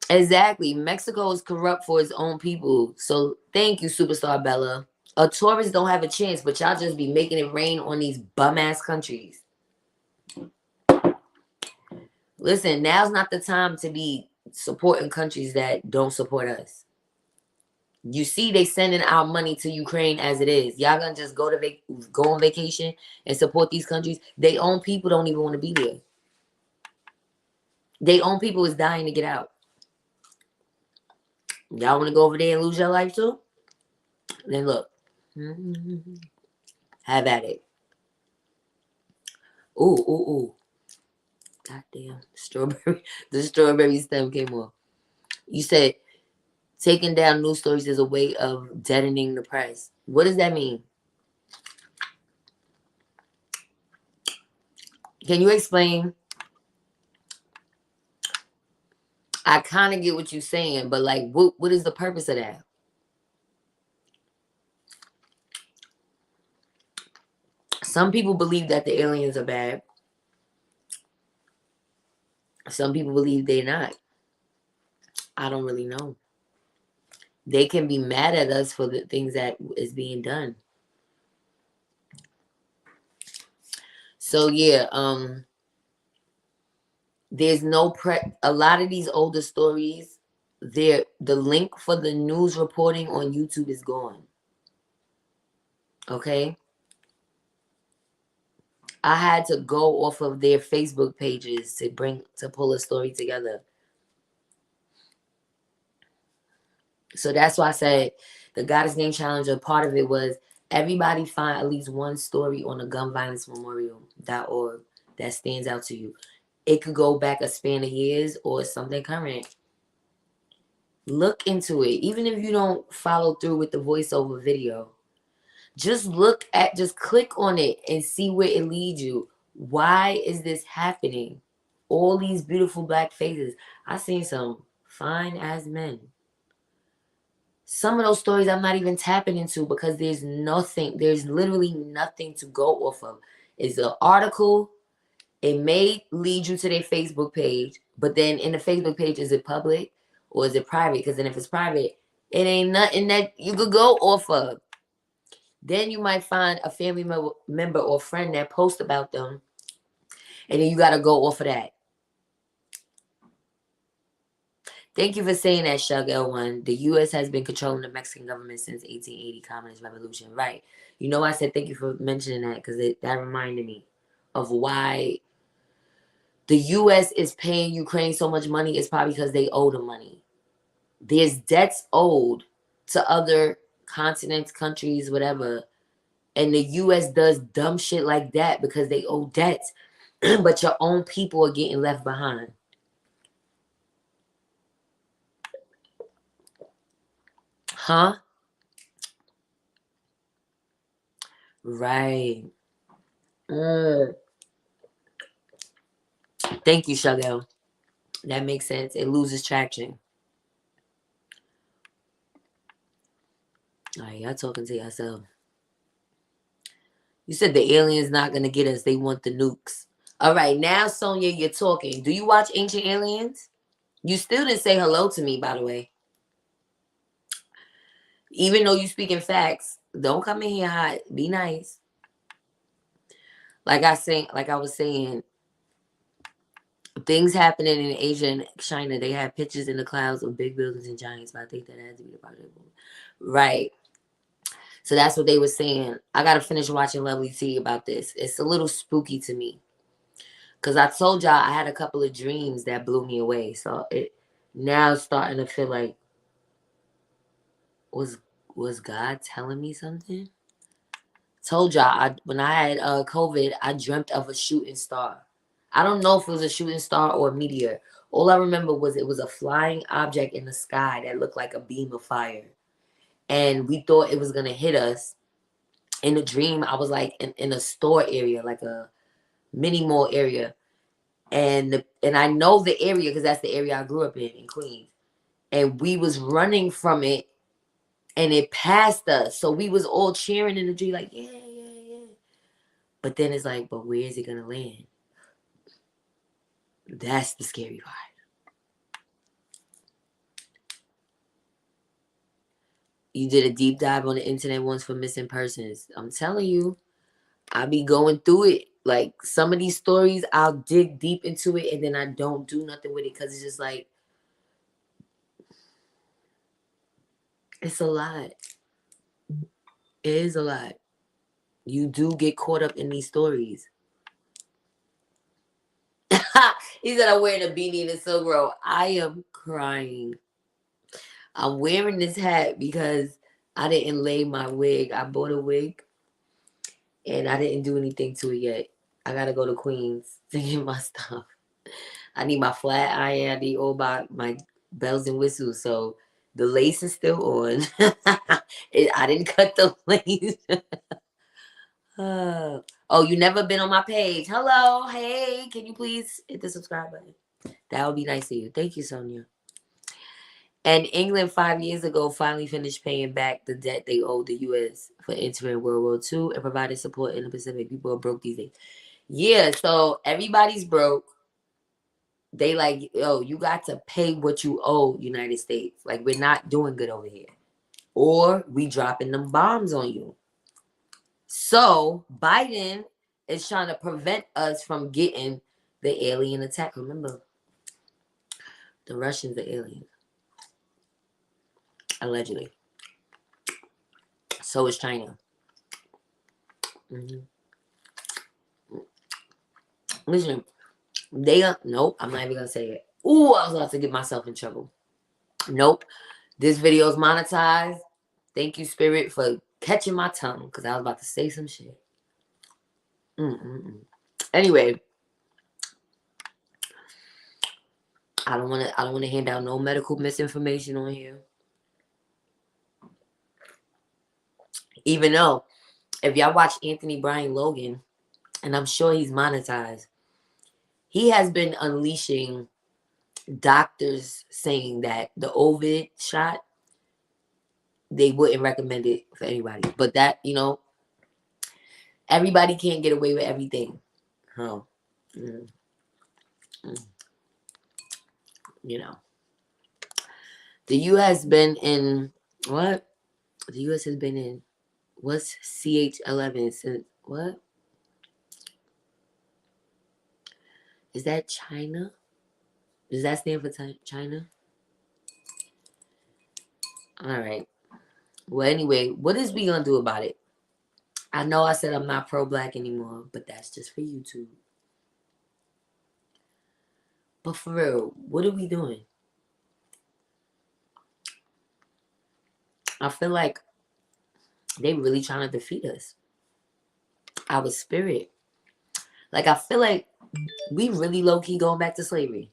Exactly. Mexico is corrupt for its own people. So thank you, Superstar Bella. A tourist don't have a chance, but y'all just be making it rain on these bum-ass countries. Listen, now's not the time to be supporting countries that don't support us. You see, they sending our money to Ukraine as it is. Y'all gonna just go on vacation and support these countries? They own people don't even want to be there. They own people is dying to get out. Y'all want to go over there and lose your life too? Then look, have at it. Ooh. Goddamn, strawberry. The strawberry stem came off. You said taking down news stories is a way of deadening the press. What does that mean? Can you explain? I kind of get what you're saying, but like, what is the purpose of that? Some people believe that the aliens are bad. Some people believe they're not. I don't really know. They can be mad at us for the things that is being done. So yeah, there's no a lot of these older stories, the link for the news reporting on YouTube is gone. Okay? I had to go off of their Facebook pages to pull a story together. So that's why I said the Goddess Game Challenge, a part of it was everybody find at least one story on the gun violence memorial.org that stands out to you. It could go back a span of years or something current. Look into it. Even if you don't follow through with the voiceover video, just click on it and see where it leads you. Why is this happening? All these beautiful black faces. I seen some fine ass men. Some of those stories I'm not even tapping into because there's literally nothing to go off of. It's an article. It may lead you to their Facebook page, but then in the Facebook page, is it public or is it private? Because then if it's private, it ain't nothing that you could go off of. Then you might find a family member or friend that posts about them, and then you got to go off of that. Thank you for saying that, Shug L1. The U.S. has been controlling the Mexican government since 1880 Communist Revolution. Right. You know, I said thank you for mentioning that because that reminded me of why the U.S. is paying Ukraine so much money. It's probably because they owe the money. There's debts owed to other continents, countries, whatever. And the U.S. does dumb shit like that because they owe debts. But your own people are getting left behind. Huh? Right. Thank you, Chagall. That makes sense. It loses traction. All right, y'all talking to yourself. You said the aliens not going to get us. They want the nukes. All right, now, Sonia, you're talking. Do you watch Ancient Aliens? You still didn't say hello to me, by the way. Even though you speaking facts, don't come in here hot. Be nice. Like I was saying, things happening in Asia and China. They have pictures in the clouds of big buildings and giants, but I think that had to be the project. Right. So that's what they were saying. I got to finish watching Lovely Tea about this. It's a little spooky to me. Because I told y'all I had a couple of dreams that blew me away. So it now starting to feel like, was God telling me something? Told y'all, when I had COVID, I dreamt of a shooting star. I don't know if it was a shooting star or a meteor. All I remember was it was a flying object in the sky that looked like a beam of fire. And we thought it was going to hit us. In the dream, I was like in a store area, like a mini mall area. And I know the area because that's the area I grew up in Queens. And we was running from it and it passed us. So we was all cheering in the dream like, yeah. But then it's like, but where is it going to land? That's the scary part. You did a deep dive on the internet once for missing persons. I'm telling you, I be going through it. Like some of these stories, I'll dig deep into it and then I don't do nothing with it because it's just like, it's a lot. It is a lot. You do get caught up in these stories. He said I'm wearing a beanie and a silk robe. I am crying. I'm wearing this hat because I didn't lay my wig. I bought a wig and I didn't do anything to it yet. I gotta go to Queens to get my stuff. I need my flat iron. I need all my bells and whistles. So the lace is still on. I didn't cut the lace. Oh, you never been on my page. Hello. Hey, can you please hit the subscribe button? That would be nice of you. Thank you, Sonia. And England 5 years ago finally finished paying back the debt they owed the U.S. for entering World War II and provided support in the Pacific. People are broke these days. Yeah, so everybody's broke. They like, yo, you got to pay what you owe United States. Like, we're not doing good over here. Or we dropping them bombs on you. So Biden is trying to prevent us from getting the alien attack. Remember, the Russians are aliens. Allegedly. So is China. Mm-hmm. Listen, nope, I'm not even gonna say it. Ooh, I was about to get myself in trouble. Nope. This video is monetized. Thank you, Spirit, for catching my tongue because I was about to say some shit. Anyway, I don't want to hand out no medical misinformation on here. Even though, if y'all watch Anthony Brian Logan, and I'm sure he's monetized, he has been unleashing doctors saying that the Ovid shot, they wouldn't recommend it for anybody. But that, everybody can't get away with everything. Huh. Mm. You know. The U.S. been in, what? The U.S. has been in, what's CH11 since, what? Is that China? Does that stand for China? All right. Well, anyway, what is we gonna do about it? I know I said I'm not pro-black anymore, but that's just for YouTube. But for real, what are we doing? I feel like they really trying to defeat us. Our spirit. Like, I feel like we really low-key going back to slavery.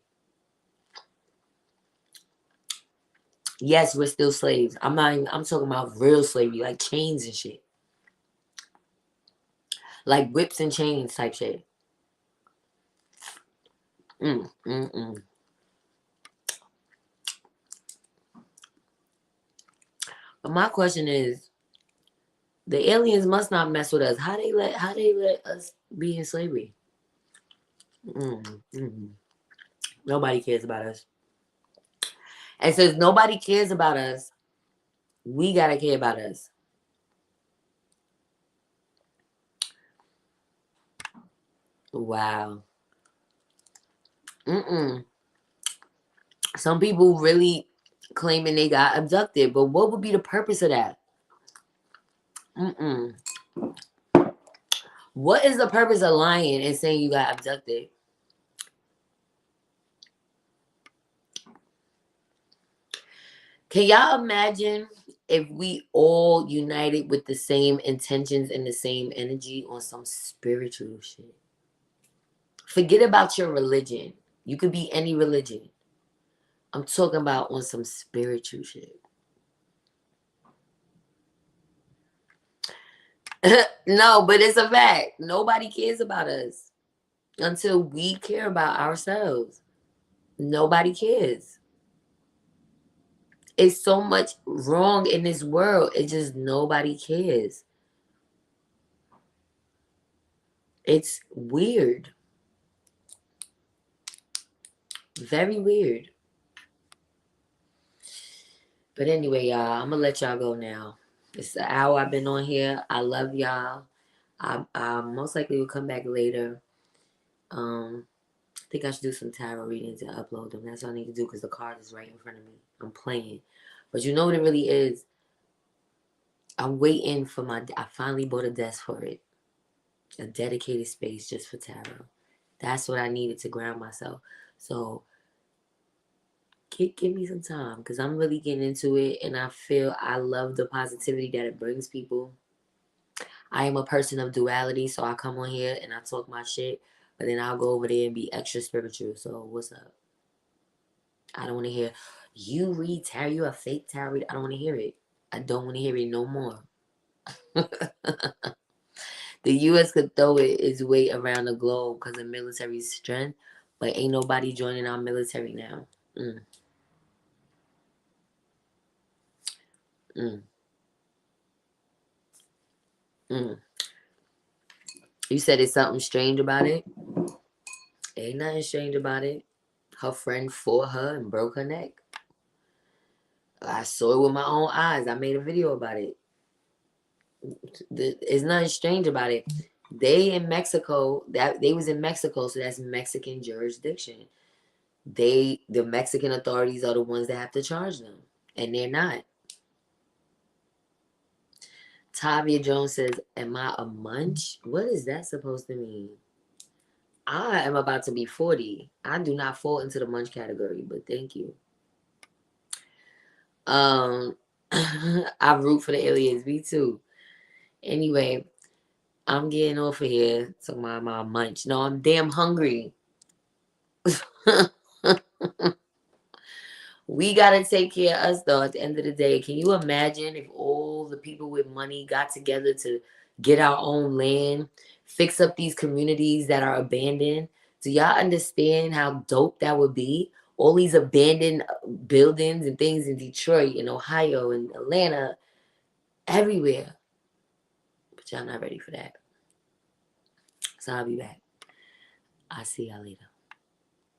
Yes, we're still slaves. I'm talking about real slavery, like chains and shit. Like whips and chains type shit. But my question is, the aliens must not mess with us. How they let us be in slavery? Nobody cares about us. And since nobody cares about us, we gotta care about us. Wow. Some people really claiming they got abducted, but what would be the purpose of that? What is the purpose of lying and saying you got abducted? Can y'all imagine if we all united with the same intentions and the same energy on some spiritual shit? Forget about your religion. You could be any religion. I'm talking about on some spiritual shit. No, but it's a fact. Nobody cares about us until we care about ourselves. Nobody cares. It's so much wrong in this world. It's just nobody cares. It's weird. Very weird. But anyway, y'all, I'm gonna let y'all go now. It's the hour I've been on here. I love y'all. I most likely will come back later. I think I should do some tarot readings and upload them. That's what I need to do because the card is right in front of me. I'm playing. But you know what it really is? I'm waiting for I finally bought a desk for it. A dedicated space just for tarot. That's what I needed to ground myself. So give me some time because I'm really getting into it and I feel I love the positivity that it brings people. I am a person of duality, so I come on here and I talk my shit, but then I'll go over there and be extra spiritual. So what's up? I don't want to hear you read tarot, you a fake tarot reader. I don't want to hear it. I don't want to hear it no more. The U.S. could throw its weight around the globe because of military strength, but ain't nobody joining our military now. Mm. Mm. Mm. You said it's something strange about it? Ain't nothing strange about it. Her friend fought her and broke her neck. I saw it with my own eyes. I made a video about it. There's nothing strange about it. They in Mexico, that they was in Mexico, so that's Mexican jurisdiction. The Mexican authorities are the ones that have to charge them, and they're not. Tavia Jones says, "Am I a munch? What is that supposed to mean?" I am about to be 40. I do not fall into the munch category, but thank you. I root for the aliens. Me too. Anyway, I'm getting off of here. So my munch. No, I'm damn hungry. We gotta take care of us though. At the end of the day, can you imagine if all the people with money got together to get our own land, fix up these communities that are abandoned? Do y'all understand how dope that would be? All these abandoned buildings and things in Detroit, in Ohio, and Atlanta, everywhere. But y'all not ready for that. So I'll be back. I'll see y'all later.